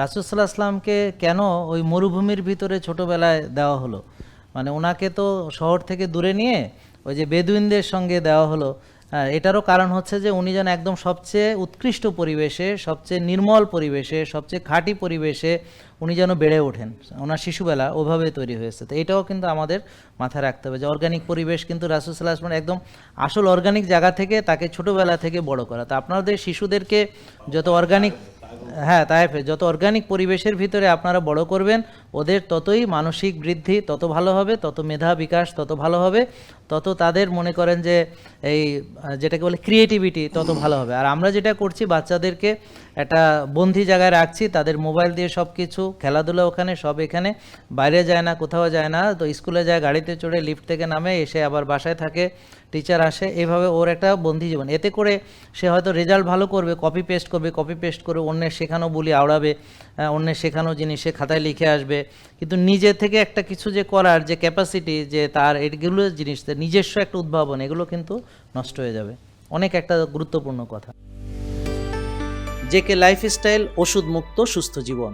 রাসূল সাল্লাল্লাহু আলাইহি সাল্লামকে কেন ওই মরুভূমির ভিতরে ছোটবেলায় দেওয়া হলো? মানে ওনাকে তো শহর থেকে দূরে নিয়ে ওই যে বেদুইনদের সঙ্গে দেওয়া হলো। এটারও কারণ হচ্ছে যে উনি যেন একদম সবচেয়ে উৎকৃষ্ট পরিবেশে, সবচেয়ে নির্মল পরিবেশে, সবচেয়ে খাঁটি পরিবেশে উনি যেন বেড়ে ওঠেন। ওনার শিশুবেলা ওভাবে তৈরি হয়েছে। তো এটাও কিন্তু আমাদের মাথায় রাখতে হবে যে অর্গানিক পরিবেশ কিন্তু রাসূল সাল্লাল্লাহু আলাইহি ওয়াসাল্লাম একদম আসল অর্গানিক জায়গা থেকে তাকে ছোটবেলা থেকে বড় করা। তো আপনাদের শিশুদেরকে যত অর্গানিক, হ্যাঁ তাইফে যত অর্গানিক পরিবেশের ভিতরে আপনারা বড় করবেন, ওদের ততই মানসিক বৃদ্ধি তত ভালো হবে, তত মেধা বিকাশ তত ভালো হবে, তত তাদের মনে করেন যে এই যেটাকে বলে ক্রিয়েটিভিটি তত ভালো হবে। আর আমরা যেটা করছি, বাচ্চাদেরকে একটা বন্দি জায়গায় রাখছি, তাদের মোবাইল দিয়ে সব কিছু, খেলাধুলা ওখানে, সব এখানে, বাইরে যায় না, কোথাও যায় না। তো স্কুলে যায় গাড়িতে চড়ে, লিফট থেকে নামে, এসে আবার বাসায় থাকে, টিচার আসে, এভাবে ওর একটা বন্দি জীবন। এতে করে সে হয়তো রেজাল্ট ভালো করবে, কপি পেস্ট করবে, কপি পেস্ট করে অন্যের শেখানো বুলি আওড়াবে, অন্যের শেখানো জিনিস সে খাতায় লিখে আসবে, কিন্তু নিজে থেকে একটা কিছু যে করার যে ক্যাপাসিটি, যে তার এগুলো জিনিস, নিজস্ব একটা উদ্ভাবন, এগুলো কিন্তু নষ্ট হয়ে যাবে। অনেক একটা গুরুত্বপূর্ণ কথা। জেকে লাইফস্টাইল, ওষুধ মুক্ত সুস্থ জীবন।